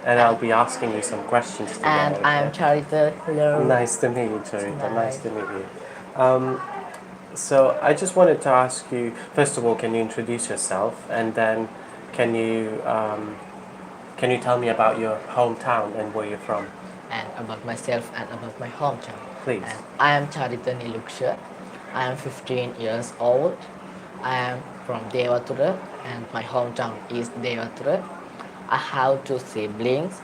and I'll be asking you some questions today. And I am Okay? Charitha. Hello. Nice to meet you, Charitha. Nice Nice. to meet you. So I just wanted to ask you, first of all, can you introduce yourself, and then can you can you tell me about your hometown and where you're from, And about myself and about my hometown. please? And I am Charitha Niluksha. I am 15 years old. I am from Devatura and my hometown is Devatura. I have two siblings.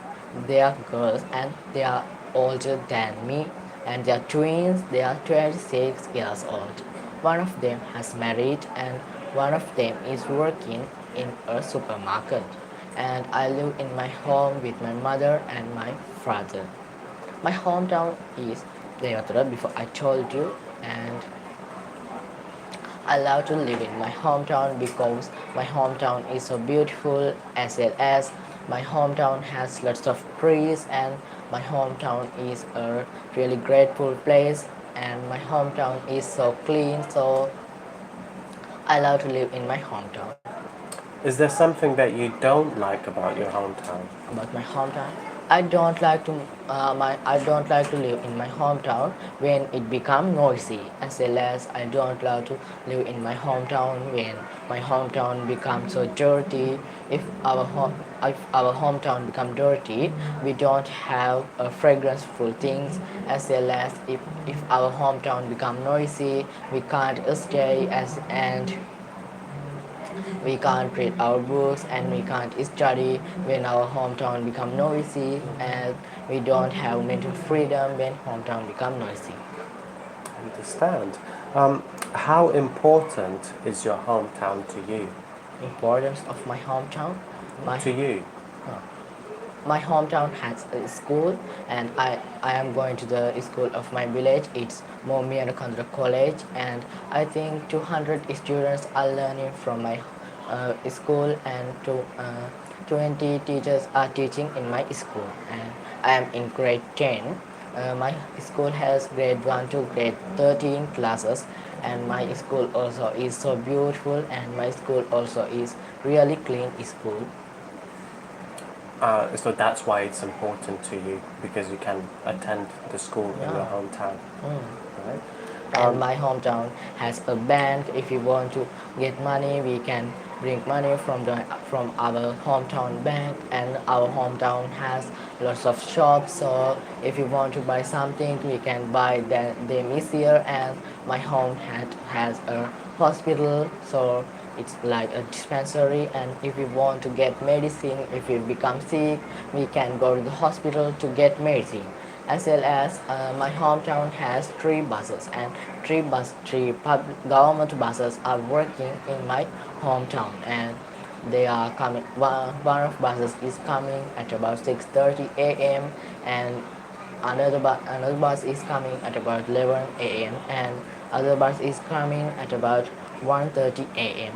They are girls and they are older than me, and they are twins. They are 26 years old. One of them has married and one of them is working in a supermarket. And I live in my home with my mother and my father. My hometown is Devatura before I told you, and I love to live in my hometown because my hometown is so beautiful, as well as my hometown has lots of trees, and my hometown is a really grateful place, and my hometown is so clean, so I love to live in my hometown. Is there something that you don't like about your hometown? About my hometown, I don't like to I don't like to live in my hometown when it become noisy, as well as I don't like to live in my hometown when my hometown becomes so dirty. If if our hometown become dirty, we don't have fragranceful things, as well as if our hometown become noisy, we can't stay as and we can't read our books and we can't study when our hometown become noisy, and we don't have mental freedom when hometown become noisy. Understand. How important is your hometown to you? Importance of my hometown. My, To you? my hometown has a school, and I am going to the school of my village. It's Momianakandra College, and I think 200 students are learning from my school, and 20 teachers are teaching in my school, and I am in grade 10. My school has grade 1 to grade 13 classes, and my school also is so beautiful, and my school also is really clean school. So that's why it's important to you, because you can attend the school in your Yeah. hometown, right? And my hometown has a bank. If we want to get money, we can bring money from our hometown bank, and our hometown has lots of shops. So if you want to buy something, we can buy them easier. And my home has a hospital, so it's like a dispensary. And if we want to get medicine, if we become sick, we can go to the hospital to get medicine, as well as my hometown has three buses, and three government buses are working in my hometown, and they are coming. One of buses is coming at about 6:30 a.m. and another bus is coming at about 11 a.m. and other bus is coming at about 1:30 a.m.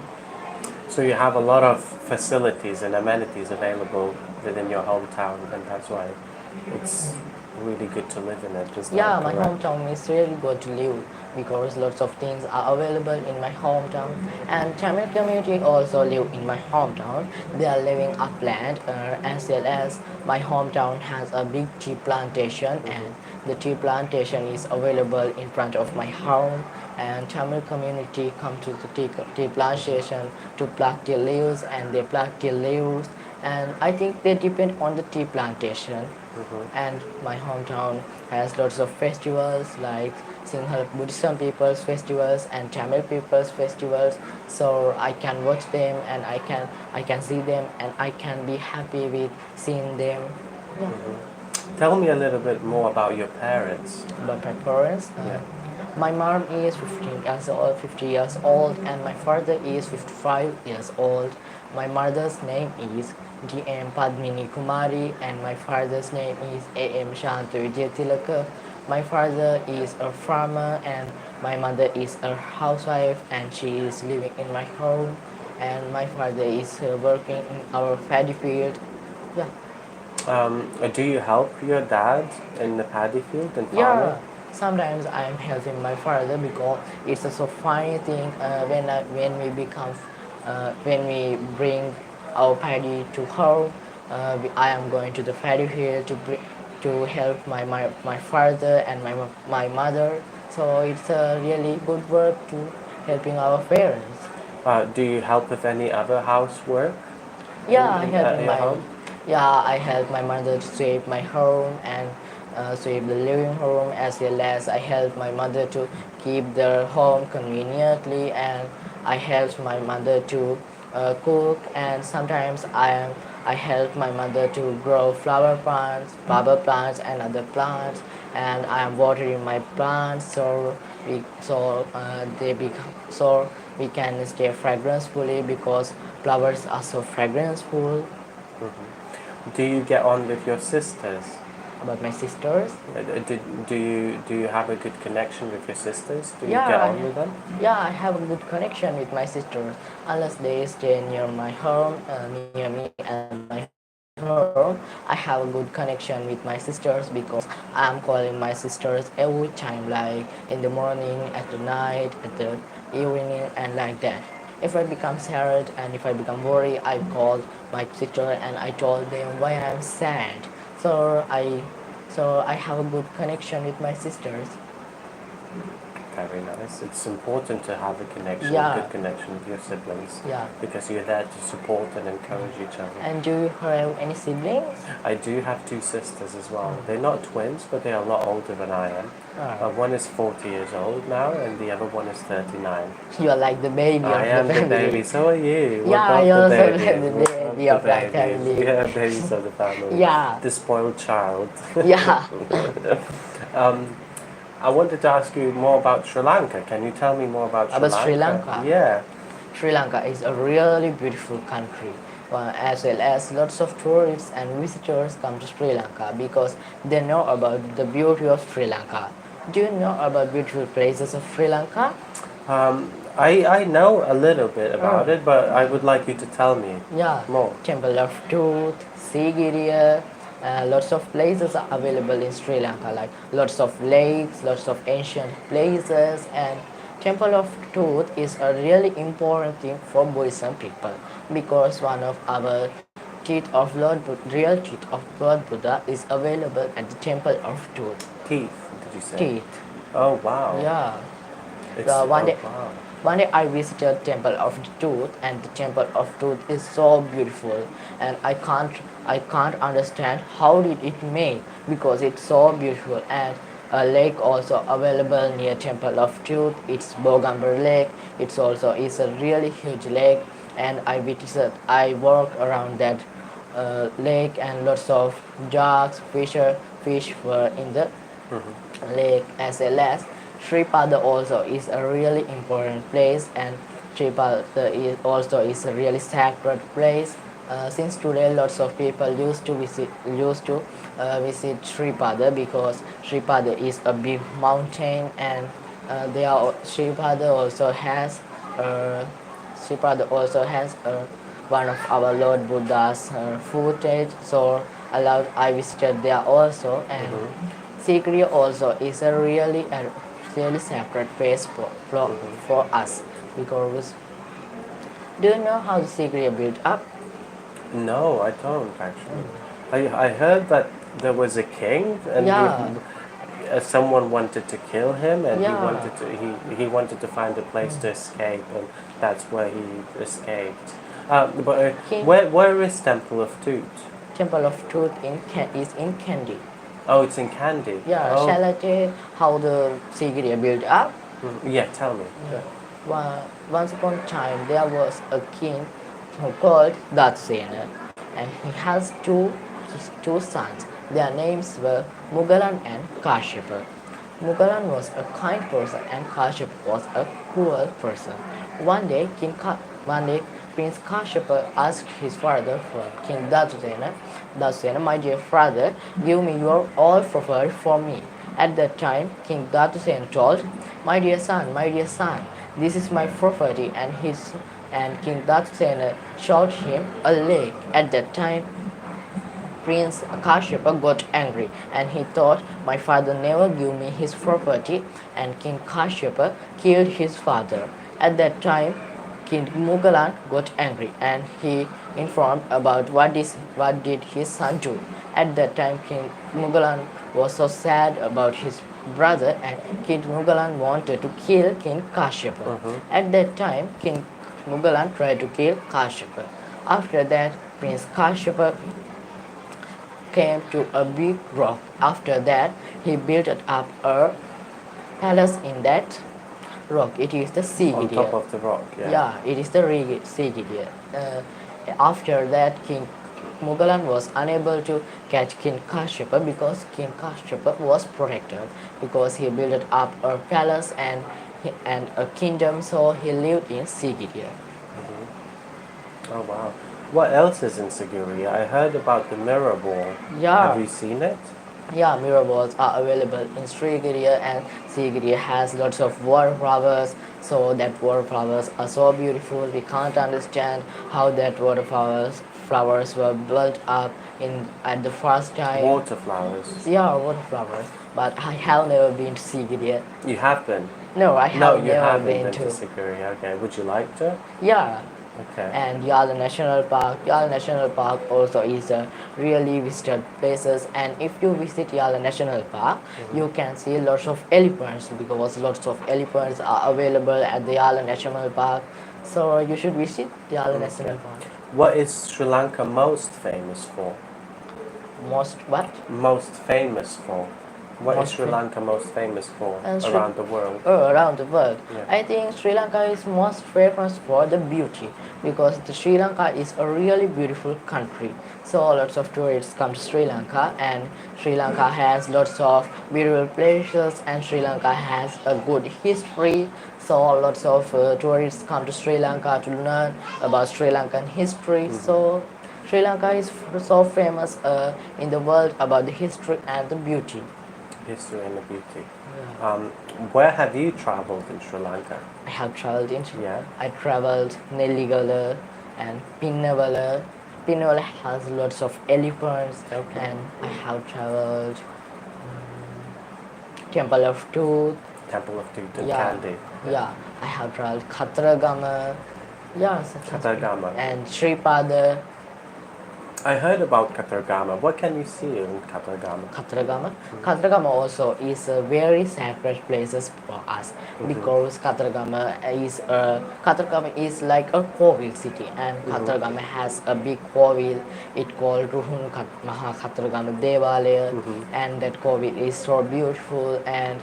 So you have a lot of facilities and amenities available within your hometown, and that's why it's really good to live in it. Is Yeah, that my correct? hometown is really good to live because lots of things are available in my hometown. And Tamil community also live in my hometown. They are living upland, as well as my hometown has a big tea plantation, and the tea plantation is available in front of my home. And Tamil community come to the tea plantation to pluck the leaves, and they pluck the leaves, and I think they depend on the tea plantation. And my hometown has lots of festivals like Sinhala Buddhism people's festivals and Tamil people's festivals. So I can watch them, and I can see them, and I can be happy with seeing them. Yeah. Tell me a little bit more about your parents. But my parents, Yeah. my mom is 15 years old, 50 years old, and my father is 55 years old. My mother's name is D.M. Padmini Kumari, and my father's name is A.M. Shanta Vijayatilaka. My father is a farmer, and my mother is a housewife, and she is living in my home. And my father is working in our paddy field. Yeah. Do you help your dad in the paddy field and Yeah, farming? sometimes I'm helping my father because it's a so funny thing when we become when we bring our paddy to home. I am going to the ferry hill to help my father and my mother. So it's a really good work to helping our parents. Do you help with any other housework Yeah, I at helping your my home? yeah I help my mother to sweep my home and sweep the living room, as well as I help my mother to keep the home conveniently, and I help my mother to cook, and sometimes I help my mother to grow flower plants and other plants, and I am watering my plants so we can stay fragrancefully because flowers are so fragranceful. Do you get on with your sisters? About my sisters, Do you have a good connection with your sisters? Do you yeah get on with them? I have a good connection with my sisters, unless they stay near my home, near me and my home. I have a good connection with my sisters because I am calling my sisters every time, like in the morning, at the night, at the evening, and like that. If I become sad and if I become worried, I call my sister and I told them why I'm sad. So I have a good connection with my sisters. Very nice. It's important to have a connection, a Yeah, good connection with your siblings, yeah. because you're there to support and encourage each other. And do you have any siblings? I do have two sisters as well. They're not twins, but they're a lot older than I am. Oh, One is 40 years old now, and the other one is 39. you are like the baby I of the am the family. baby, so are you. We're Yeah, both you the also like babies. the We're both baby the of that babies. family. We are babies of the family. Yeah, The spoiled child. yeah. I wanted to ask you more about Sri Lanka. Can you tell me more about Sri About Sri Lanka? Lanka. Yeah. Sri Lanka is a really beautiful country, as well as lots of tourists and visitors come to Sri Lanka because they know about the beauty of Sri Lanka. Do you know about beautiful places of Sri Lanka? I know a little bit about Oh, it, but I would like you to tell me yeah, more. Temple of Truth, Sigiriya, lots of places are available in Sri Lanka, like lots of lakes, lots of ancient places, and Temple of Truth is a really important thing for Buddhism people because one of our real teeth of Lord Buddha is available at the Temple of Truth. Teeth, did you say? Teeth, Oh, wow. yeah. It's, Uh, one oh, day, wow. one day I visited Temple of the Truth, and the Temple of Truth is so beautiful, and I can't understand how did it made because it's so beautiful. And a lake also available near Temple of Truth. It's Bogamber Lake. It's also is a really huge lake, and I walked around that lake, and lots of sharks, fish were in the lake, as well as Sripada also is a really important place, and Sripada is a really sacred place. Since today, lots of people used to visit Sripada because Sripada is a big mountain, and Sripada also has uh, one of our Lord Buddha's footage. So I visited there also, and Sikri also is a really sacred place for us because do you know how the Sikri are built up? No, I don't actually. I heard that there was a king, and Yeah, someone wanted to kill him, and yeah. he wanted to find a place to escape, and that's where he escaped. But King where is Temple of Tut? Temple of Truth is in Kandy. Oh, it's in Kandy. Yeah, Oh, shall I tell how the Sikri are built up? yeah. Tell me. Yeah. Once upon a time, there was a king who called Datsena, and he has two sons. Their names were Mugalan and Kashyapa. Mugalan was a kind person, and Kashyapa was a cruel person. One day, one day Prince Kashyapa asked his father for King Datsena, Datsena, my dear father, give me your all property for me. At that time, King Datsena told, my dear son, this is my property, and King Datsena showed him a lake. At that time, Prince Kashyapa got angry, and he thought, my father never gave me his property, and King Kashyapa killed his father. At that time, King Mughal got angry and he informed about what did his son do. At that time, King Mughal was so sad about his brother, and King Mughal wanted to kill King Kashyapa. At that time, King Mughal tried to kill Kashyapa. After that, Prince Kashyapa came to a big rock. After that, he built up a palace in that rock. It is the On top of the rock, yeah. Yeah, it is the Sigiriya. After that, King Mughal was unable to catch King Kashyapa because King Kashyapa was protected because he built up a palace and a kingdom, so he lived in Sigiriya. Oh wow. What else is in Sigiriya? I heard about the mirror ball. Yeah. Have you seen it? Yeah, mirror balls are available in Srigiriya, and Srigiriya has lots of wallflowers, so that wallflowers are so beautiful. We can't understand how that flowers were built up in at the first time. Water flowers. Yeah, wallflowers. But I have never been to Srigiriya. You have been? No, I No, have you never haven't been been to. to Sigiriya. Okay. Would you like to? Yeah. Okay. And Yala National Park. Yala National Park also is a really visited places, and if you visit Yala National Park, you can see lots of elephants because lots of elephants are available at the Yala National Park. So you should visit Yala National Park. What is Sri Lanka most famous for? Most what? Most famous for? What is Most Sri fa- Lanka most famous for And Sri- around the world? Around the world. Yeah. I think Sri Lanka is most famous for the beauty because the Sri Lanka is a really beautiful country. So lots of tourists come to Sri Lanka, and Sri Lanka has lots of beautiful places, and Sri Lanka has a good history. So lots of tourists come to Sri Lanka to learn about Sri Lankan history. So Sri Lanka is so famous in the world about the history and the beauty. History and the beauty. Where have you traveled in Sri Lanka? I have traveled in. Yeah. I traveled Nelligala and Pinnavala. Pinnavala has lots of elephants, Okay. and I have traveled Temple of Tooth. Temple of Tooth and Yeah, Candy. yeah. I have traveled Khatragama. Yeah, Katargama. and Sripada. I heard about Katargama. What can you see in Katargama? Khatragama. Khatragama also is a very sacred places for us because Khatragama is like a Kovil city, and Khatragama has a big Kovil. It called Ruhun Maha Khatragama Devalaya, and that Kovil is so beautiful, and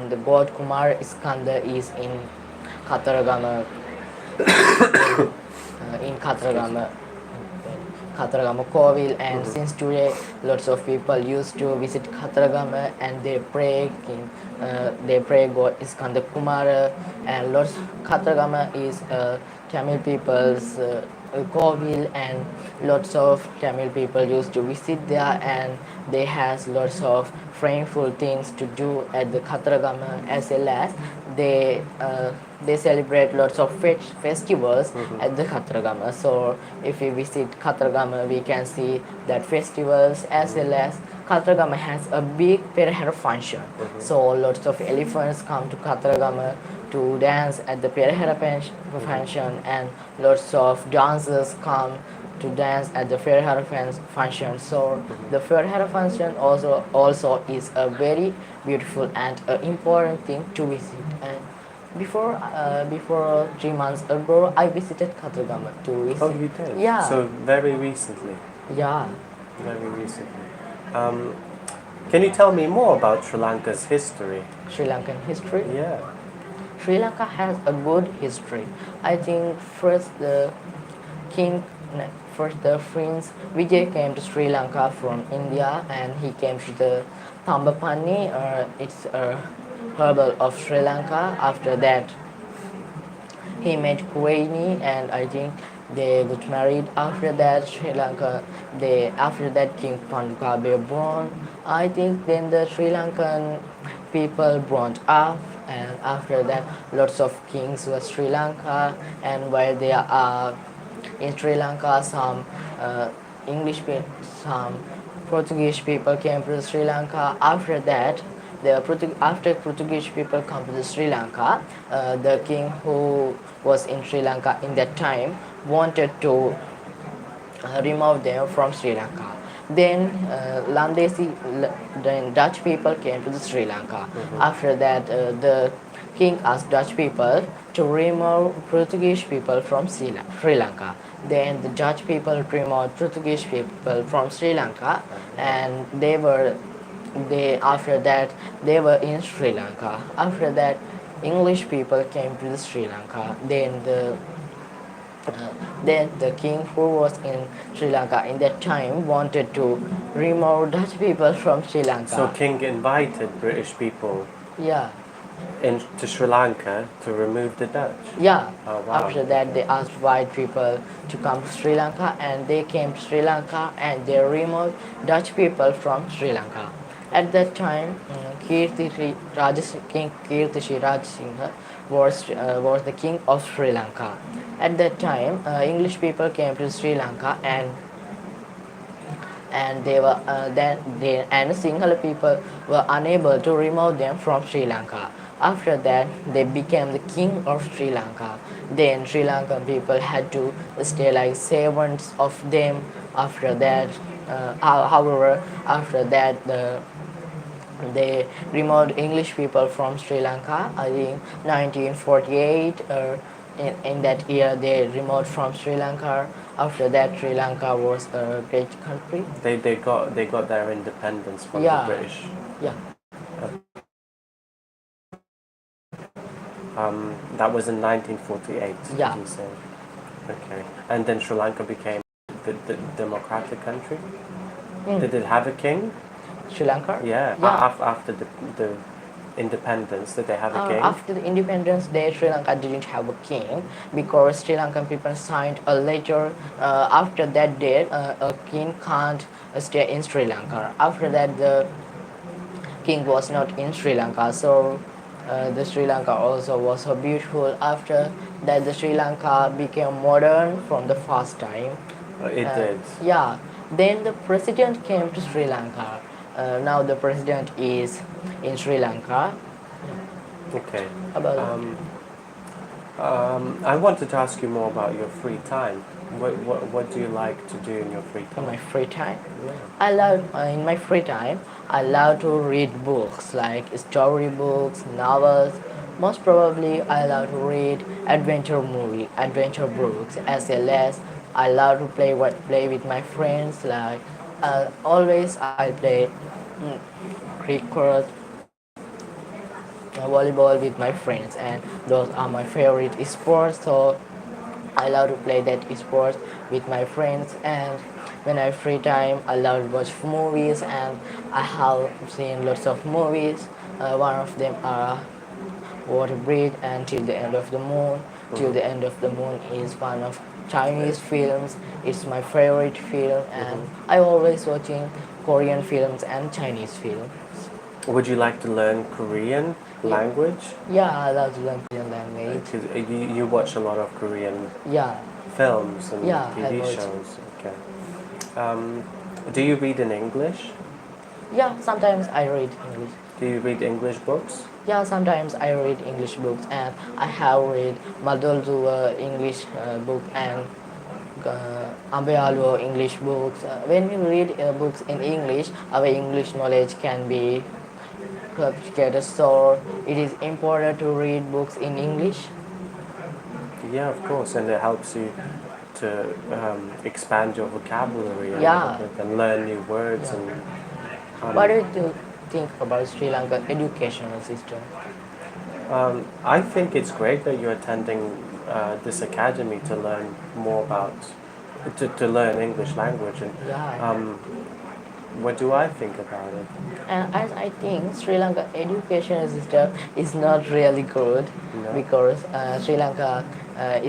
the god Kumar Iskandar is in Khatragama. In Khatragama Kovil, and since today lots of people used to visit Khatragama and they pray God Iskandar Kumara, and lots Khatragama is Tamil people's Kovil, and lots of Tamil people used to visit there, and they has lots of framefull things to do at the Khatragama, as well as they celebrate lots of festivals at the Khatragama. So if we visit Khatragama, we can see that festivals, as well as Khatragama has a big Perahera function. So lots of elephants come to Khatragama to dance at the Perahera function, and lots of dancers come to dance at the Perahera function. So the Perahera function also is a very beautiful and important thing to visit. And before 3 months ago, I visited Khatragama to visit. Oh, you did? Yeah. So very recently. Yeah. Very recently. Can you tell me more about Sri Lanka's history? Sri Lankan history. Yeah. Sri Lanka has a good history. I think first the Prince Vijay came to Sri Lanka from India, and he came to the Tambapani, it's a herbal of Sri Lanka. After that, he met Queenie, and I think they got married. After that, after that King Pandukabe born. I think then the Sri Lankan people brought up, and after that lots of kings were Sri Lanka, and while they are in Sri Lanka, some some Portuguese people came to Sri Lanka. After that, After Portuguese people come to Sri Lanka, the king who was in Sri Lanka in that time wanted to remove them from Sri Lanka. Then then Dutch people came to the Sri Lanka. After that, the king asked Dutch people to remove Portuguese people from Sri Lanka. Then the Dutch people removed Portuguese people from Sri Lanka, and they after that they were in Sri Lanka. After that, English people came to the Sri Lanka. Then the king who was in Sri Lanka in that time wanted to remove Dutch people from Sri Lanka. So king invited British people Yeah, into Sri Lanka to remove the Dutch. yeah. Oh, wow. After that, they asked white people to come to Sri Lanka, and they came to Sri Lanka, and they removed Dutch people from Sri Lanka. At that time, King Kirti Rajasinghe was the king of Sri Lanka. At that time, English people came to Sri Lanka, and they were and Sinhala people were unable to remove them from Sri Lanka. After that, they became the king of Sri Lanka. Then Sri Lankan people had to stay like servants of them. After that, however, after that they removed English people from Sri Lanka. I think 1948. In that year, they removed from Sri Lanka. After that, Sri Lanka was a great country. They got their independence from Yeah. the British. Yeah, That was in 1948. Yeah. Did you say? Okay. And then Sri Lanka became the democratic country. Did it have a king? Sri Lanka. Yeah. Yeah. After the independence, did they have a king? After the independence day, Sri Lanka didn't have a king because Sri Lankan people signed a letter. After that date, a king can't stay in Sri Lanka. After that, the king was not in Sri Lanka, so the Sri Lanka also was so beautiful. After that, the Sri Lanka became modern from the first time. It did. Yeah. Then the president came to Sri Lanka. Now the president is in Sri Lanka. Okay. About I wanted to ask you more about your free time. What do you like to do in your free in time? my free time, Yeah. I love in my free time I love to read books like story books, novels. Most probably, I love to read adventure books, as well as I love to play with my friends. Like always, I play cricket, volleyball with my friends, and those are my favorite sports. So I love to play that sports with my friends, and when I have free time, I love to watch movies, and I have seen lots of movies. One of them are Water Bridge and Till the End of the Moon. Till the End of the Moon is one of Chinese films. It's my favorite film, and I always watching Korean films and Chinese films. Would you like to learn Korean language? Yeah, I love to learn Korean language. 'Cause you watch a lot of Korean Yeah, films and Yeah, I TV watch. shows. Okay. Do you read in English? yeah. Sometimes I read English. Do you read English books? Yeah, sometimes I read English books, and I have read Madhuldu English book and Ambealu English books. When we read books in English, our English knowledge can be complicated. So it is important to read books in English. Yeah, of course, and it helps you to expand your vocabulary and, Yeah. and learn new words. Yeah. And What do you think about Sri Lanka educational system? I think it's great that you're attending this academy to learn more about to learn English language. And Yeah. what do I think about it? And as I think Sri Lanka education system is not really good No. because Sri Lanka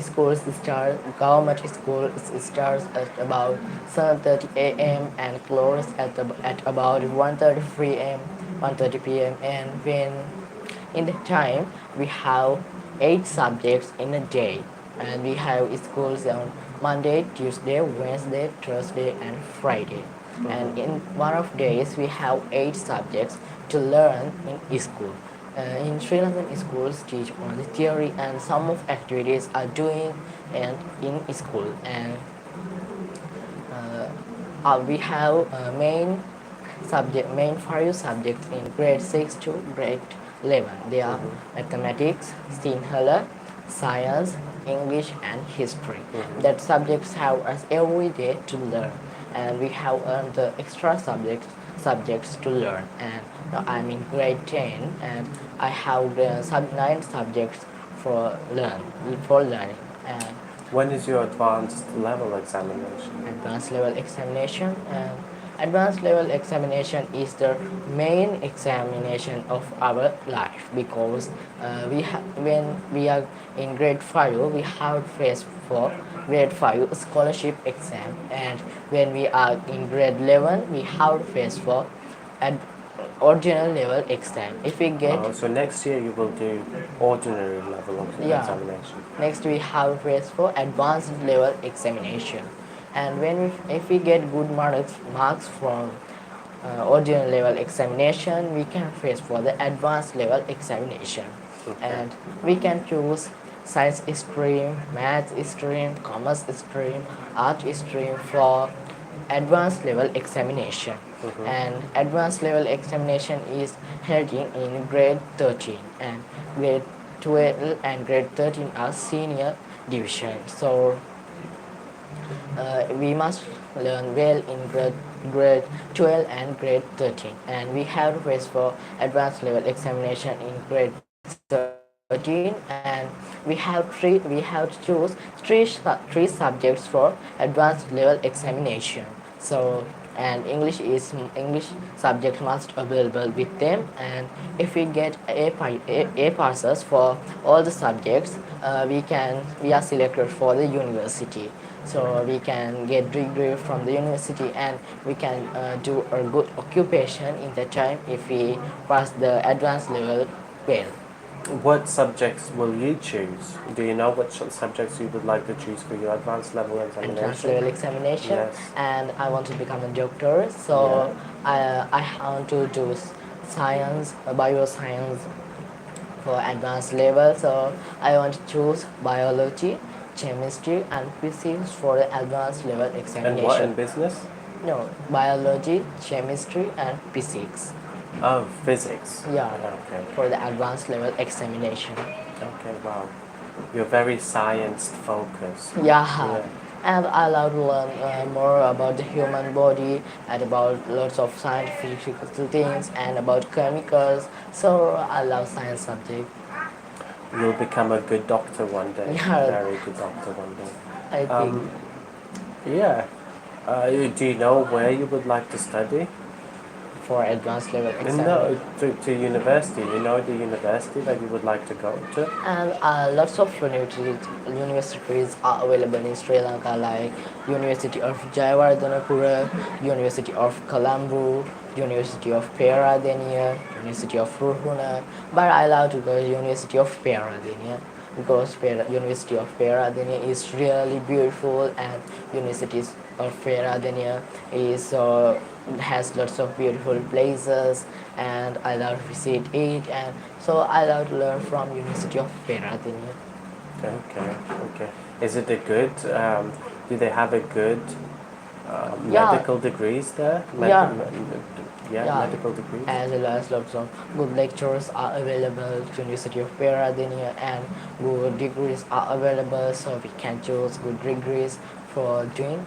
schools start government schools starts at about 7:30 a.m. and close at about 1:30 a.m. 1:30 p.m. and when in the time we have 8 subjects in a day, and we have schools on Monday, Tuesday, Wednesday, Thursday, and Friday. And in one of days, we have 8 subjects to learn in school. In Sri Lankan schools teach only theory, and some of activities are doing and in school. And we have main 5 subjects in grade 6 to grade 11. They are mathematics, Sinhala, science, English, and history. That subjects have us every day to learn, and we have the extra subjects to learn. And now I'm in grade 10, and I have the 9 subjects for learning. And When is your advanced level examination? Advanced level examination is the main examination of our life, because when we are in grade 5, we have faced for grade 5 scholarship exam, and when we are in grade 11, we have faced for an ordinary level exam. If we get So next year you will do ordinary level of Yeah. examination. Next we have face for advanced level examination, and if we get good marks from ordinary level examination, we can face for the advanced level examination. Okay. And we can choose science stream, math stream, commerce stream, art stream for advanced level examination. And advanced level examination is held in grade 13, and grade 12 and grade 13 are senior division. So we must learn well in grade 12 and grade 13, and we have to face for advanced level examination in grade 13, and we have to choose three subjects for advanced level examination. So and English subject must available with them, and if we get A passes for all the subjects, we are selected for the university. So we can get degree from the university, and we can do a good occupation in the time if we pass the advanced level well. What subjects will you choose? Do you know what subjects you would like to choose for your advanced level examination? Advanced level examination, Yes. and I want to become a doctor. So I want to do science, bioscience for advanced level. So I want to choose biology, chemistry, and physics for the advanced level examination. And what in business? No, biology, chemistry, and physics. Oh, physics. Yeah, Okay. for the advanced level examination. Okay, wow. You're very science focused. Yeah. And I love to learn more about the human body, and about lots of scientific things, and about chemicals. So I love science subject. You'll become a good doctor one day. Yeah. Very good doctor one day. I think Yeah. Do you know where you would like to study? for advanced level examination. No, to university. You know the university that you would like to go to? And lots of universities are available in Sri Lanka, like University of Jayawardenepura, University of Colombo, University of Peradeniya, University of Ruhuna. But I love to go to University of Peradeniya, because University of Peradeniya is really beautiful, and University of Peradeniya is has lots of beautiful places, and I love to visit it, and so I love to learn from University of Peradeniya. Okay. Is it a good? Do they have a good Yeah. medical degrees there? Yeah. Medical degrees. As well as lots of good lecturers are available to University of Peradeniya, and good degrees are available, so we can choose good degrees for doing.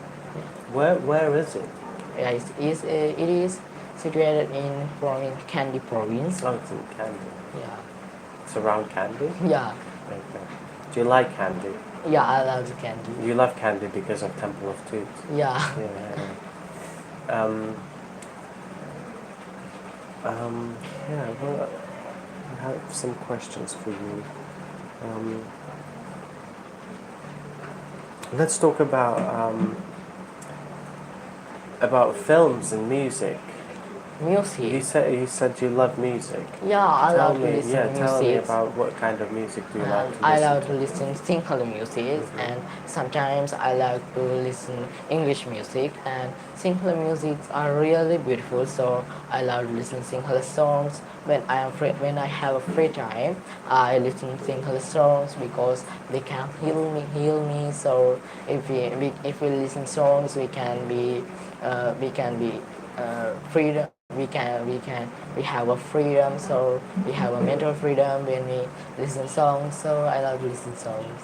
Where is it? Yeah, it is situated in Kandy province. Oh, it's in Kandy. Yeah. It's around Kandy? Yeah. Okay. Do you like Kandy? Yeah, I love the Kandy. You love Kandy because of Temple of Tooth. Yeah. Well, I have some questions for you. Let's talk about films and music. Music. You said you love music. Yeah, I Tell love to me, listen tell me music. about what kind of music do you like And to I listen love to? to listen Sinhala music, and sometimes I like to listen English music, and Sinhala musics are really beautiful, so I love to listen Sinhala songs. When I have a free time, I listen Sinhala songs because they can heal me. So if we listen songs, we can be freedom. We have a freedom, so we have a mental freedom when we listen songs. So I love to listen songs.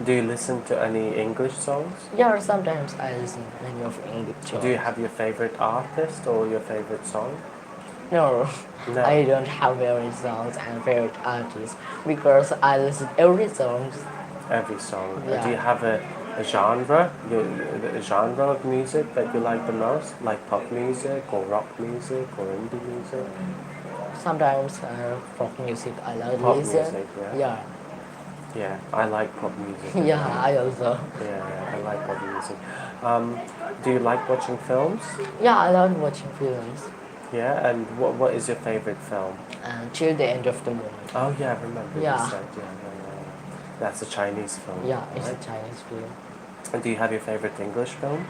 Do you listen to any English songs? Yeah, sometimes I listen many of English Do you songs. have your favorite artist or your favorite song? No, No. I don't have favorite songs and favorite artists because I listen every songs. Every song. Do you Yeah, have a genre, a genre of music that you like the most, like pop music or rock music or indie music? sometimes folk music I love to Pop listen. music, yeah. Yeah, Yeah, I like pop music as yeah, well. I also. Yeah, I like pop music. Um, do you like watching films? Yeah, I love watching films Yeah, and what is your favorite film? till the end of the moment. Oh yeah, I remember you Yeah, said, yeah. That's a Chinese film, yeah, it's a right? Chinese film. And do you have your favorite English film?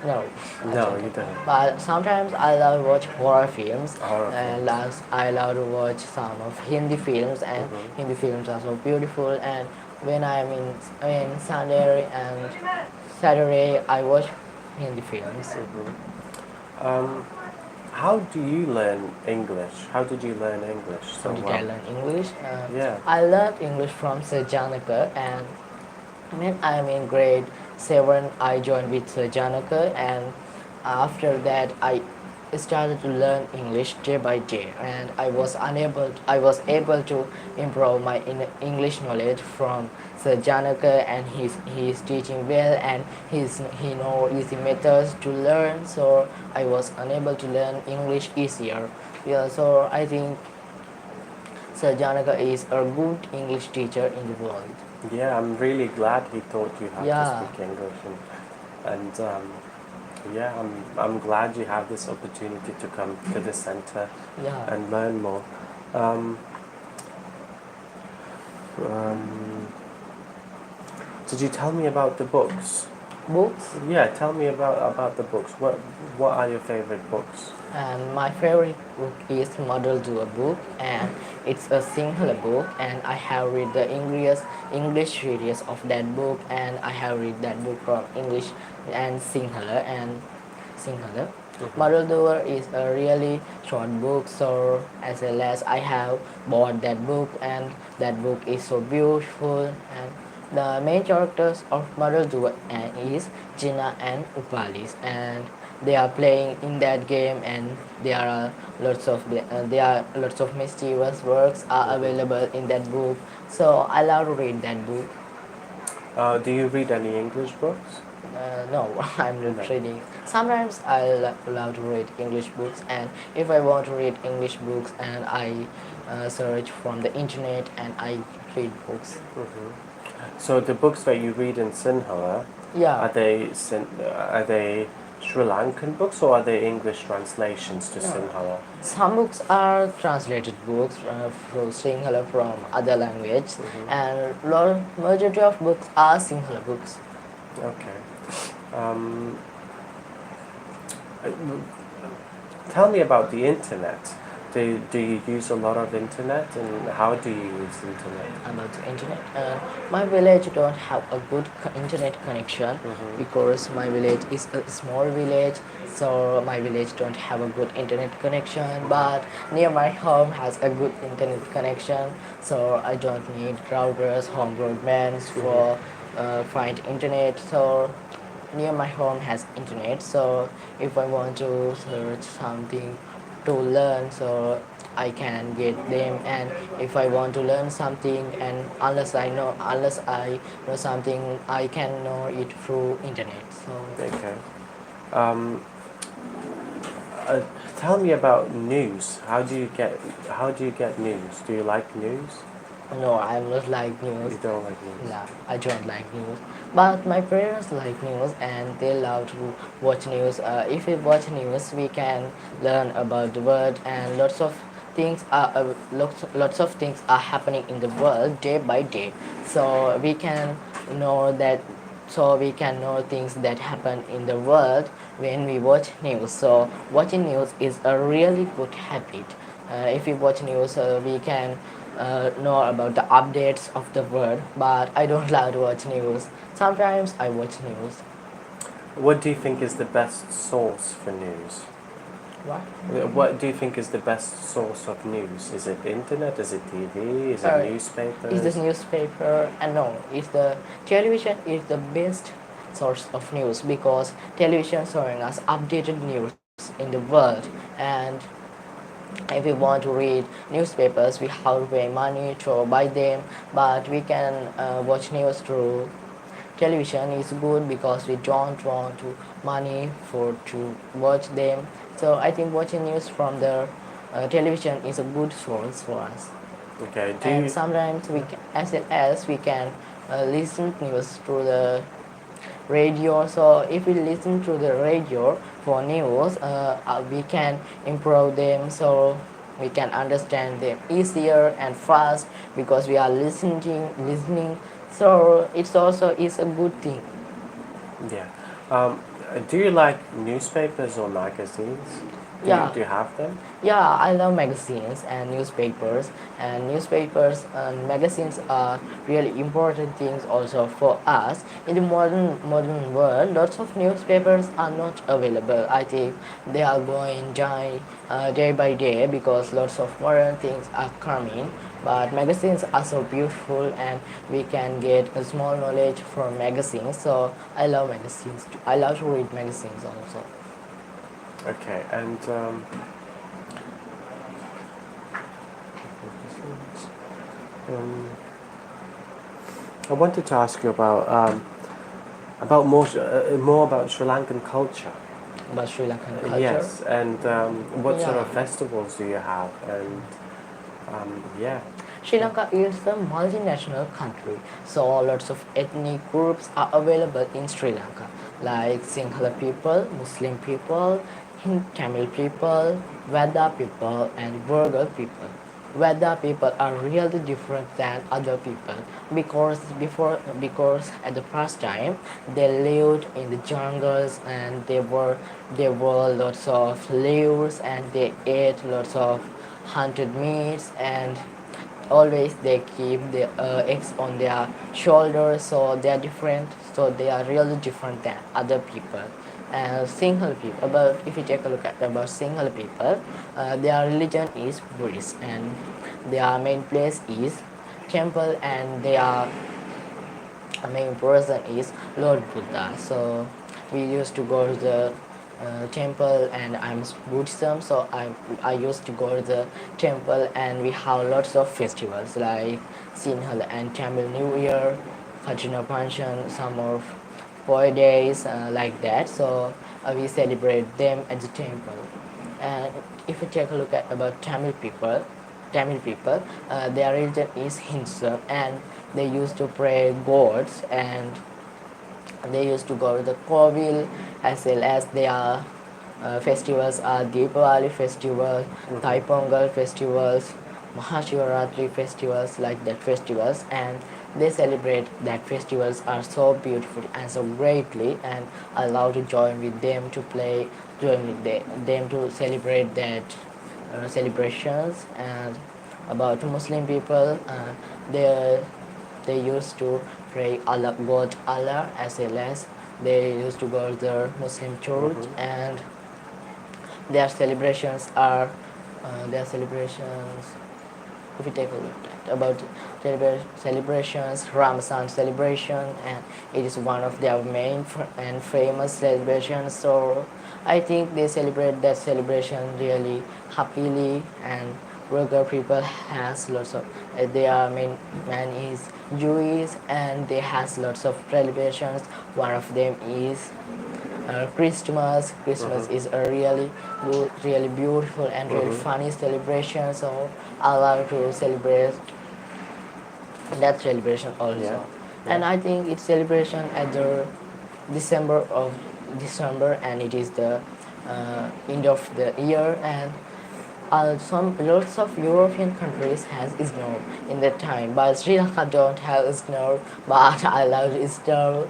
No, I No, don't. you don't. But sometimes I love to watch horror films, Horror and films. I love to watch some of Hindi films, and Hindi films are so beautiful. And when I'm in Sunday and Saturday, I watch Hindi films. Um, how do you learn English? How did you learn English How so did I well? learn English? Yeah. I learned English from Sir Janaka, and when I'm in grade 7, I joined with Sir Janaka, and after that, I started to learn English day by day, and I was able to improve my English knowledge from Sir Janaka, and he's teaching well, and he know easy methods to learn, so I was unable to learn English easier. Yeah, so I think Sir Janaka is a good English teacher in the world. Yeah, I'm really glad he taught you how to Yeah, speak English, and yeah, I'm glad you have this opportunity to come to the center yeah. and learn more. Um, um, did you tell me about the books? Books, Yeah, tell me about the books. What are your favorite books? and my favorite book is Model to a Book, and it's a single book, and I have read the English series of that book, and I have read that book from English and Sinhala. Model Doer is a really short book, so as well as I have bought that book, and that book is so beautiful, and the main characters of Model Doer is Gina and Upalis, and they are playing in that game, and there are lots of mischievous works are available in that book, so I love to read that book. Do you read any English books? No, I'm No. not reading. Sometimes I love to read English books, and if I want to read English books, and I search from the internet and I read books. So the books that you read in Sinhala, Yeah, are they Sri Lankan books or are they English translations to no. Sinhala? Some books are translated books from Sinhala from other language, and majority of books are Sinhala books. Okay. Um, uh, Tell me about the internet. Do you use a lot of internet, and how do you use internet? About the internet. My village don't have a good internet connection because my village is a small village, so my village don't have a good internet connection. But near my home has a good internet connection, so I don't need routers, home broadbands for find internet. So near my home has internet, so if I want to search something to learn, so I can get them, and if I want to learn something, and unless I know something, I can know it through internet. So Okay. Um, uh, Tell me about news. How do you get news? Do you like news? No, I'm not like news. You don't like news. No, I don't like news. But my parents like news and they love to watch news. If we watch news, we can learn about the world and lots of things are happening in the world day by day. So we can know that. So we can know things that happen in the world when we watch news. So watching news is a really good habit. If we watch news, we can know about the updates of the world, but I don't love to watch news. Sometimes I watch news. What do you think is the best source for news? What? What do you think is the best source of news? Is it internet? Is it TV? Is it Uh, is newspapers? this newspaper? And no, is the television is the best source of news because television showing us updated news in the world. And if we want to read newspapers, we have to pay money to buy them, but we can watch news through television is good because we don't want to money for to watch them. So I think watching news from the television is a good source for us. Okay. Do And you? sometimes as well as we can listen news through the radio. So if we listen to the radio for news, we can improve them. So we can understand them easier and fast because we are listening. So it's also is a good thing. Yeah. Do you like newspapers or magazines? Yeah, Do you have them? yeah, I love magazines and newspapers. And newspapers and magazines are really important things also for us. In the modern world, lots of newspapers are not available. I think they are going die day by day because lots of modern things are coming. But magazines are so beautiful, and we can get a small knowledge from magazines. So I love magazines. I love to read magazines also. Okay. And um, I wanted to ask you about more about Sri Lankan culture. About Sri Lankan culture. Yes, and what sort Yeah, of festivals do you have? And yeah, Sri Lanka is a multinational country, so lots of ethnic groups are available in Sri Lanka, like Sinhala people, Muslim people, Tamil people, Veda people, and Virgal people. Veda people are really different than other people because at the first time they lived in the jungles and there were lots of leaves and they ate lots of hunted meats and always they keep the eggs on their shoulders, so they are different, so they are really different than other people. And single people, but if you take a look at about single people, their religion is Buddhist and their main place is temple and their main person is Lord Buddha. So we used to go to the temple, and I'm Buddhism, so I used to go to the temple, and we have lots of festivals like Sinhala and Tamil New Year, Kajuna Panchan, some of boy days like that. So we celebrate them at the temple. And if you take a look at about Tamil people, their religion is Hindu, and they used to pray gods, and they used to go to the Kovil as well as their festivals are Deepavali festival, Thai Pongal festivals, Mahashivaratri festivals, like that festivals, and they celebrate that festivals are so beautiful and so greatly, and I love to join with them to play, join with them to celebrate that celebrations. And about Muslim people, they they used to pray Allah, God Allah, as well as they used to go to the Muslim church, and their celebrations are their celebrations. If we take a look at about celebrations, Ramazan celebration, and it is one of their main and famous celebrations. So I think they celebrate that celebration really happily, and Burger people has lots of their main man is Jewish, and they has lots of celebrations. One of them is Christmas. Christmas is a really good, really beautiful and really funny celebration. So I love to celebrate that celebration also. Yeah. And I think it's celebration at the December of December, and it is the end of the year, and some lots of European countries has snow in that time, but Sri Lanka don't have snow, but I love snow.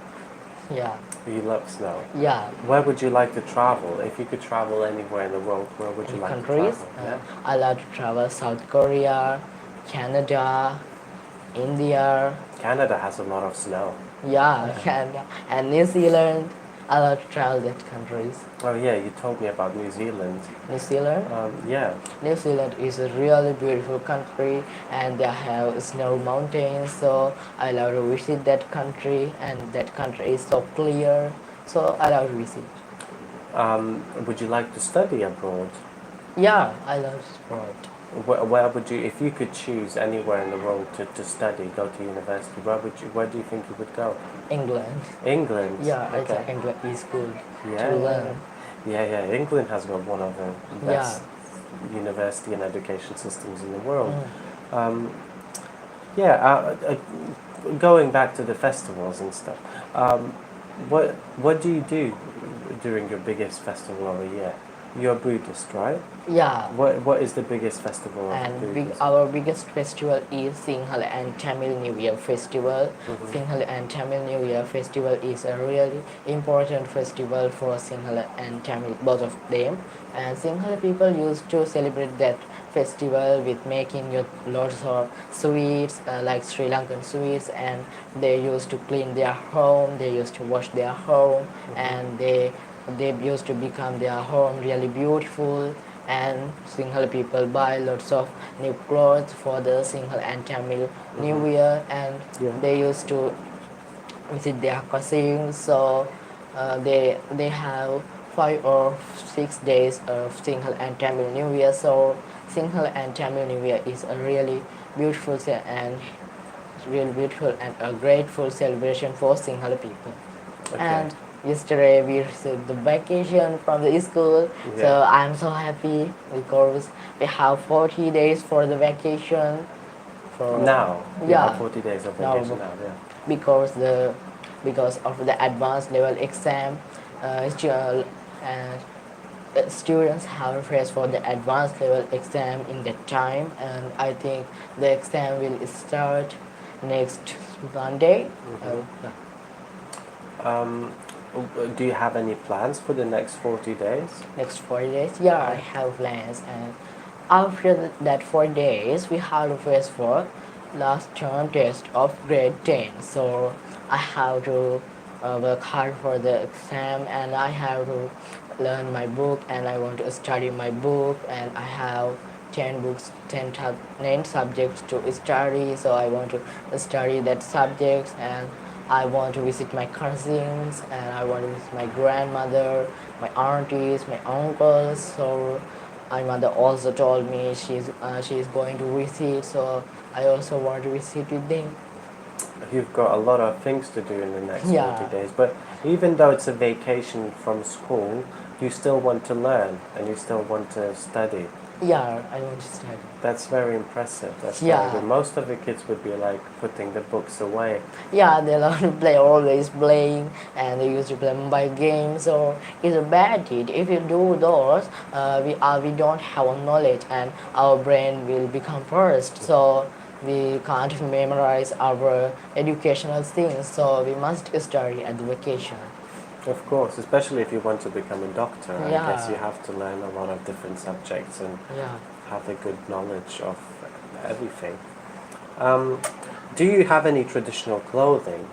Yeah. You love snow. Yeah. Where would you like to travel? If you could travel anywhere in the world, where would you like Countries, to travel? I love to travel South Korea, Canada, India, Canada has a lot of snow. yeah, Canada, and New Zealand. I love to travel that countries. Oh yeah, you told me about New Zealand. New Zealand. Yeah. New Zealand is a really beautiful country, and they have snow mountains. So I love to visit that country, and that country is so clear. So I love to visit. Would you like to study abroad? Yeah, I love sport. Where would you, if you could choose anywhere in the world to study, go to university, where do you think you would go? England. England? Yeah, I Okay. think England is good Yeah, to yeah, learn. yeah. England has got one of the Yeah. best university and education systems in the world. Mm. Yeah, going back to the festivals and stuff, what do you do during your biggest festival of the year? You're Buddhist, right? Yeah. What is the biggest festival of And Buddhism? our biggest festival is Sinhala and Tamil New Year festival. Sinhala and Tamil New Year festival is a really important festival for Sinhala and Tamil, both of them. And Sinhala people used to celebrate that festival with making lots of sweets, like Sri Lankan sweets, and they used to clean their home, they used to wash their home, and they used to become their home really beautiful. And Sinhala people buy lots of new clothes for the Sinhala and Tamil New Year, and Yeah. they used to visit their cousins. So they have 5 or 6 days of Sinhala and Tamil New Year. So Sinhala and Tamil New Year is a really beautiful and really beautiful and a grateful celebration for Sinhala people. Okay. And yesterday we received the vacation from the school, so Yeah. I'm so happy because we have 40 days for the vacation. For Now, you yeah, have 40 days of now, vacation now, yeah. because of the advanced level exam, and students have to face for the advanced level exam in that time, and I think the exam will start next Monday. Do you have any plans for the next 40 days? Next 4 days, yeah, I have plans, and after that 4 days we have to face for last term test of grade 10. So I have to work hard for the exam, and I have to learn my book, and I want to study my book, and I have 10 books, 9 subjects to study, so I want to study that subjects, and I want to visit my cousins, and I want to visit my grandmother, my aunties, my uncles. So my mother also told me she's going to visit, so I also want to visit with them. You've got a lot of things to do in the next Yeah. 40 days, but even though it's a vacation from school, you still want to learn and you still want to study. Yeah, I want to study. That's very impressive. That's Yeah. very good. Most of the kids would be like putting the books away. Yeah, they love to play, always playing, and they used to play mobile games. So it's a bad deed. If you do those, we don't have knowledge, and our brain will become first. So we can't memorize our educational things. So we must study at the vacation. Of course, especially if you want to become a doctor, I Yeah. guess you have to learn a lot of different subjects and Yeah. have a good knowledge of everything. Do you have any traditional clothing?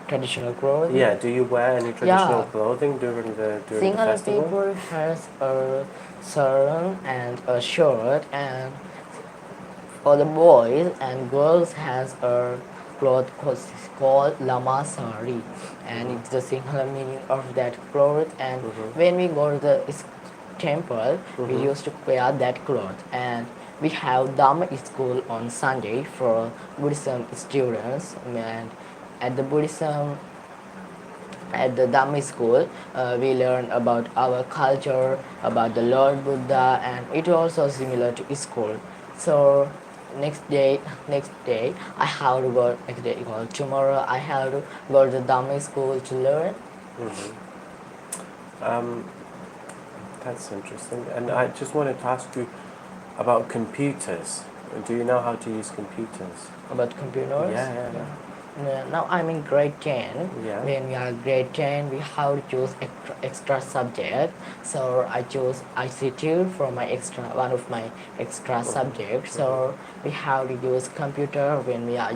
Traditional clothes. Yeah, do you wear any traditional Yeah. clothing during the Sinhala festival? people has a sarong and a shirt, and for the boys and girls has a cloth called lama sari, and it's the Sinhala meaning of that cloth. And when we go to the temple, we used to wear that cloth. And we have Dhamma school on Sunday for Buddhism students, and at the Buddhism at the Dhamma school, we learn about our culture, about the Lord Buddha, and it also similar to school. So next day I have to go next day. Well, tomorrow I have to go to the dummy school to learn. Um, that's interesting. And I just wanted to ask you about computers. Do you know how to use computers? About computers. Yeah. Now I'm in grade 10. Yeah. When we are grade 10, we have to choose extra subject. So I choose ICT for my extra one of my extra subjects. So we have to use computer when we are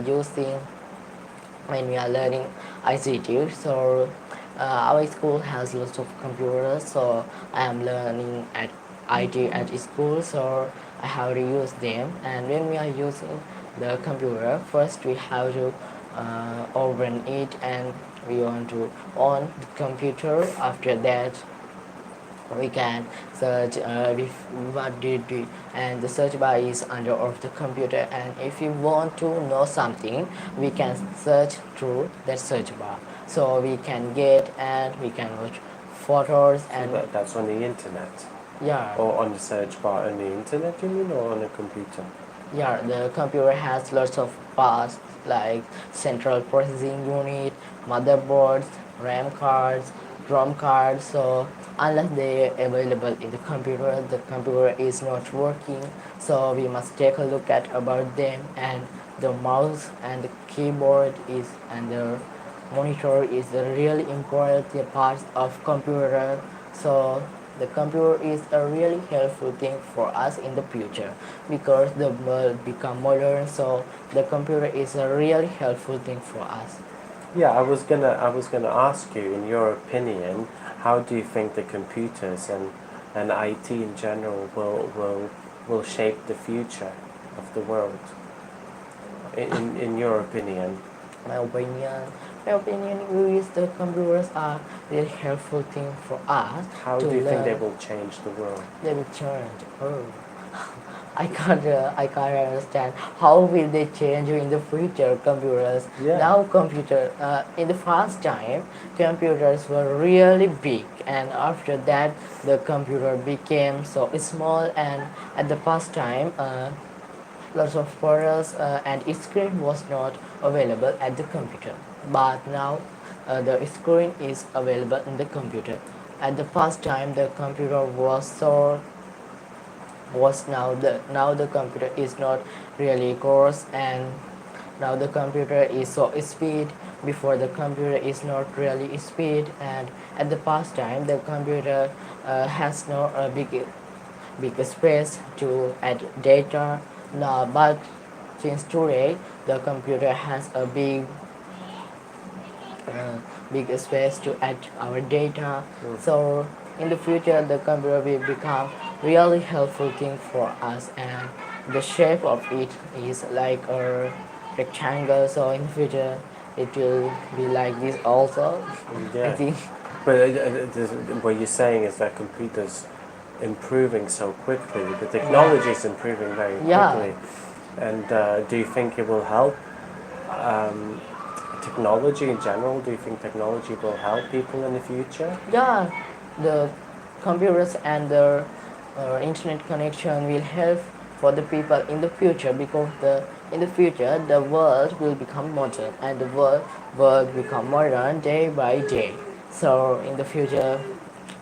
learning ICT. So our school has lots of computers. So I am learning at IT at school. So I have to use them. And when we are using the computer, first we have to open it, and we want to on the computer. After that we can search what did we, and the search bar is under of the computer, and if you want to know something we can search through that search bar, so we can get and we can watch photos. So And that's on the internet? yeah, Or on the search bar on the internet, you mean, or on a computer? yeah, the computer has lots of parts like central processing unit, motherboards, RAM cards, ROM cards. So unless they are available in the computer is not working. So we must take a look at about them. And the mouse and the keyboard is and the monitor is the really important part of computer. So the computer is a really helpful thing for us in the future because the world become modern. So the computer is a really helpful thing for us. Yeah, I was gonna ask you, in your opinion, how do you think the computers and IT in general will shape the future of the world? In your opinion? My opinion, is the computers are really helpful thing for us How to do you think they learn. will change the world? They will change. Oh, I can't understand how will they change in the future computers. Yeah. Now in the first time computers were really big, and after that the computer became so small, and at the past time lots of photos and screen was not available at the computer, but now the screen is available in the computer. At the first time the computer was now the computer is not really coarse, and now the computer is so speed. Before the computer is not really speed, and at the past time the computer has no big space to add data now, but since today the computer has a big space to add our data. So in the future the computer will become really helpful thing for us, and the shape of it is like a rectangle. So in the future it will be like this also. I Yeah. think. But what you're saying is that computers improving so quickly. The technology is improving very Yeah. quickly. And do you think it will help technology in general? Do you think technology will help people in the future? Yeah, the computers and the internet connection will help for the people in the future, because in the future the world will become modern, and the world will become modern day by day. So in the future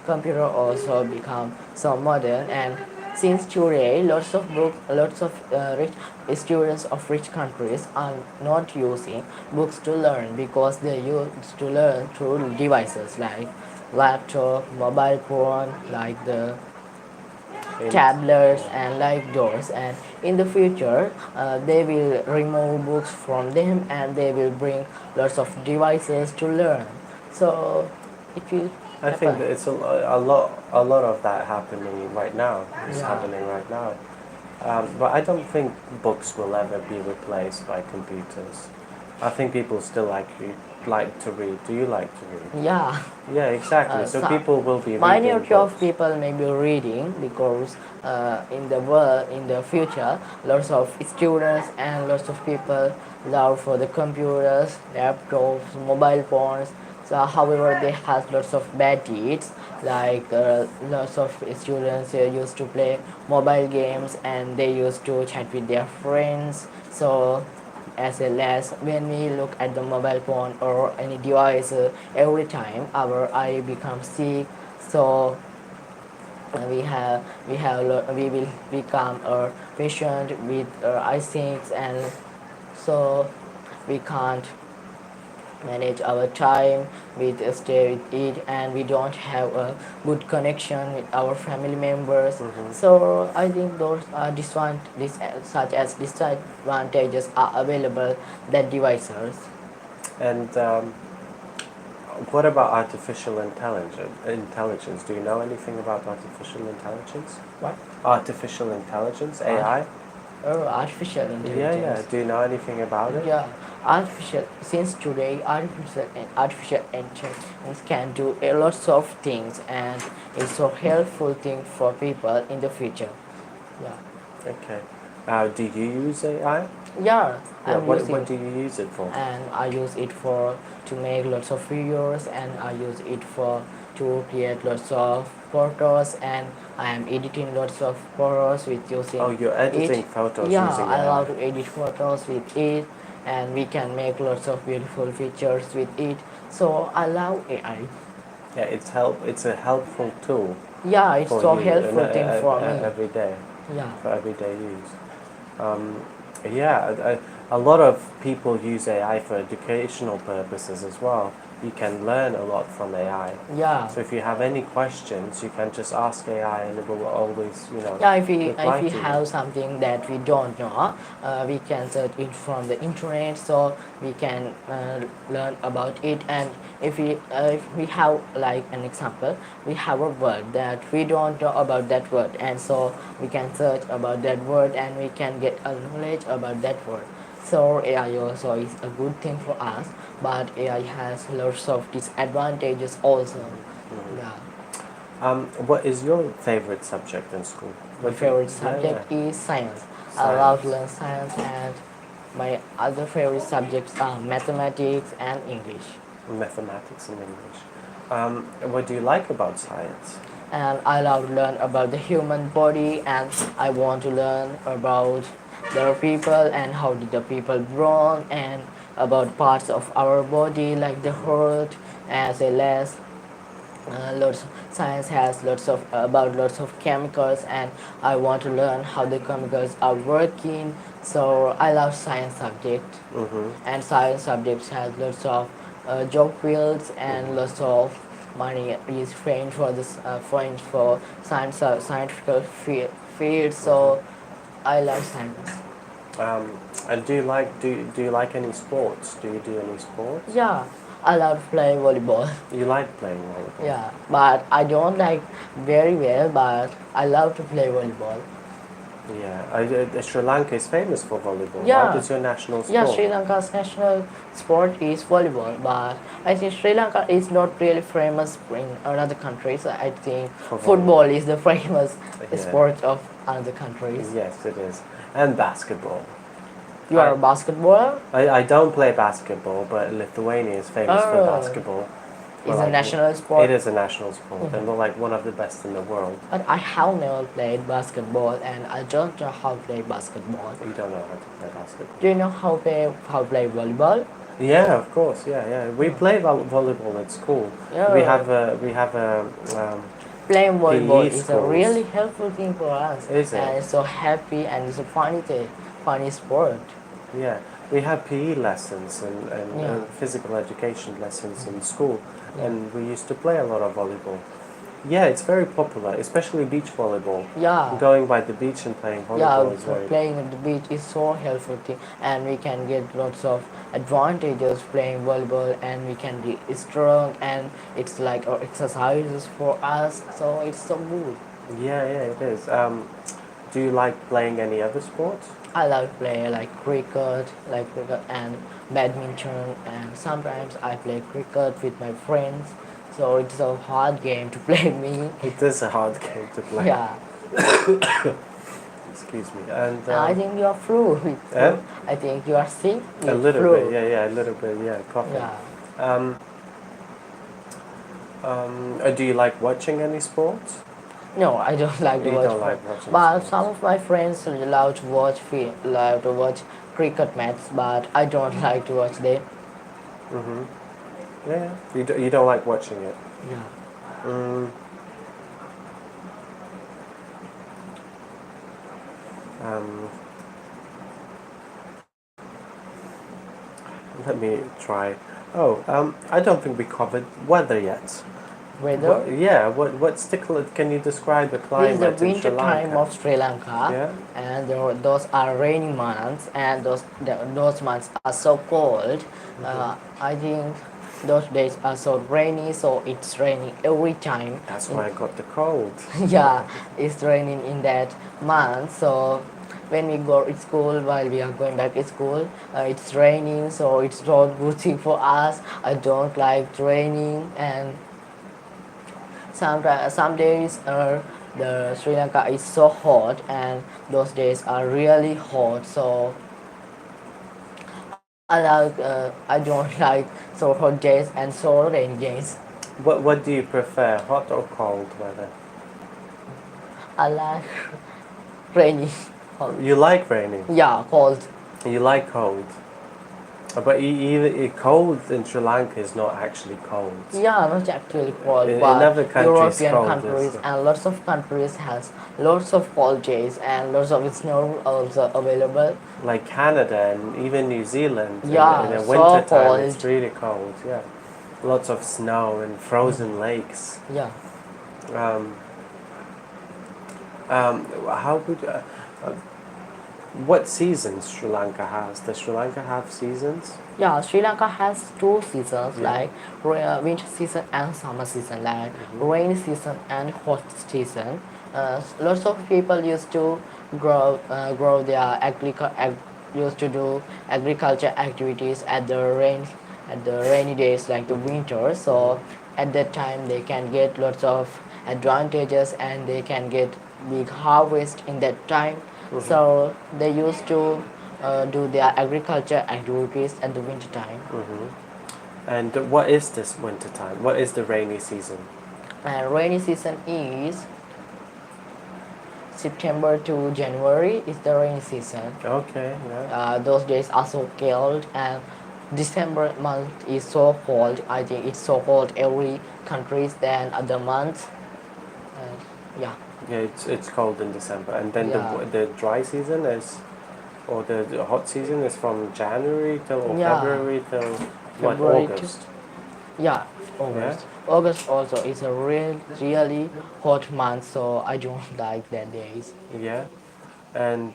computer also become so modern, and since today lots of rich students of rich countries are not using books to learn, because they use to learn through devices like laptop, mobile phone, like the tablets and like doors. And in the future they will remove books from them, and they will bring lots of devices to learn. So it will I think that it's a lot of that happening right now. It's Yeah. happening right now. But I don't think books will ever be replaced by computers. I think people still like to read. Do you like to read? Yeah. Yeah, exactly. So people will be reading Minority of books. people may be reading, because in the world in the future lots of students and lots of people love for the computers, laptops, mobile phones. So however they have lots of bad deeds, Like lots of students used to play mobile games and they used to chat with their friends. So as well as when we look at the mobile phone or any device, every time our eye becomes sick. So we will become a patient with eye sick, and so we can't manage our time with stay with it, and we don't have a good connection with our family members. So I think those are such as disadvantages are available that devices. And what about artificial intelligence? Do you know anything about artificial intelligence? What? Artificial intelligence, AI? Artificial Yeah, yeah. intelligence. Do you know anything about it? Yeah, artificial. Since today, artificial intelligence can do a lots of things, and it's so helpful thing for people in the future. Yeah, Okay. Do you use AI? yeah, Yeah. I'm What using, do you use it for? and I use it for to make lots of videos, and I use it for to create lots of photos, and I am editing lots of photos with Oh, using you're it. editing photos Yeah, using I love AI. to edit photos with it, and we can make lots of beautiful pictures with it. So I love AI. Yeah, It's a helpful tool Yeah, it's for so you helpful thing for me. every day, Yeah. for everyday use. Um, yeah, a lot of people use AI for educational purposes as well. You can learn a lot from AI. Yeah. So if you have any questions, you can just ask AI, and it will always, Yeah, if reply we to you. have something that we don't know, we can search it from the internet, so we can learn about it. And if we have like an example, we have a word that we don't know about that word, and so we can search about that word, and we can get a knowledge about that word. So AI also is a good thing for us, but AI has lots of disadvantages also. Yeah. What is your favorite subject in school? My What do you, favorite yeah, yeah. subject is science. I love to Science. learn science, and my other favorite subjects are mathematics and English. Mathematics and English. What do you like about science? And I love to learn about the human body, and I want to learn about the people and how did the people grow, and about parts of our body like the heart, as well as lots science has lots of about lots of chemicals, and I want to learn how the chemicals are working. So I love science subject, and science subjects has lots of job fields, and lots of money is framed for this framed for scientific field. So I love science. And do you like any sports? Do you do any sports? Yeah, I love to play volleyball. You like playing volleyball? Yeah, but I don't like very well, but I love to play volleyball. Yeah. Sri Lanka is famous for volleyball. Yeah. What is your national Yeah, sport? Sri Lanka's national sport is volleyball, but I think Sri Lanka is not really famous in other countries. I think For football is the famous Yeah. sport of other countries. Yes, it is. And basketball. You are a basketballer? I don't play basketball, but Lithuania is famous for Oh, basketball. it's a national sport. It is a national sport, and we're like one of the best in the world. But I have never played basketball, and I don't know how to play basketball. You don't know how to play basketball. Do you know how to play volleyball? Yeah, of course. Yeah, yeah. We play volleyball at school. Yeah. We have a Playing volleyball is a schools. really helpful thing for us. Is it? And it's so happy, and it's a funny thing, funny sport. Yeah, we have PE lessons and Yeah. physical education lessons in school, Yeah. and we used to play a lot of volleyball. Yeah, it's very popular, especially beach volleyball. Yeah. Going by the beach and playing volleyball is Yeah, very. playing at the beach is so helpful thing, and we can get lots of advantages playing volleyball, and we can be strong, and it's like exercises for us, so it's so good. Yeah, yeah, it is. Do you like playing any other sports? I love play like cricket and badminton, and sometimes I play cricket with my friends. So it's a hard game to play me. It is a hard game to play. Yeah. Excuse me. And I think you are flu. Eh? I think you are sick. a little flu. bit. Yeah, yeah, a little bit. Yeah, coughing. Yeah. Do you like watching any sports? No, I don't like to You watch don't football. like watching But sports. some of my friends love to watch cricket matches, but I don't like to watch them. Yeah. You don't like watching it. Yeah. Mm, um, let me try. Oh, I don't think we covered weather yet. Weather. Yeah. What's the can you describe the This is the climate in winter Sri time Lanka? of Sri Lanka, Yeah. and those are rainy months, and those months are so cold. I think those days are so rainy, so it's raining every time. That's why I got the cold. Yeah, it's raining in that month. So when we go to school, while we are going back to school, it's raining, so it's not good thing for us. I don't like raining, and some days the Sri Lanka is so hot, and those days are really hot. So I don't like so hot days and so rainy days. What do you prefer, hot or cold weather? I like rainy. Hot. You like rainy. Yeah, cold. You like cold. But even cold in Sri Lanka is not actually cold. Yeah, not actually cold, In but other countries, European cold is. countries and lots of countries has lots of cold days and lots of snow also available. Like Canada and even New Zealand, in Yeah, the so winter time it's cold. really cold. Yeah, lots of snow and frozen lakes. Yeah, Um, how would what seasons Sri Lanka has? Does Sri Lanka have seasons? yeah. Sri Lanka has two seasons, Yeah. like winter season and summer season, like rainy season and hot season. Lots of people used to grow their used to do agriculture activities at the rainy days like the winter. So at that time they can get lots of advantages and they can get big harvest in that time. So they used to do their agriculture activities at the winter time. And what is this winter time? What is the rainy season? And rainy season is September to January is the rainy season. Okay, yeah. Those days are so cold, and December month is so cold. I think it's so cold every countries than other months. And yeah, Yeah, it's cold in December, and then Yeah. the dry season is, or the hot season is from January till or Yeah. February till what, February August? yeah, August. August also is a really hot month, so I don't like that days. Yeah, and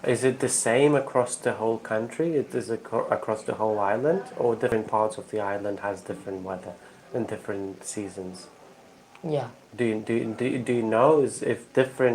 is it the same across the whole country? It is across the whole island, or different parts of the island has different weather and different seasons? Yeah. Do you know if different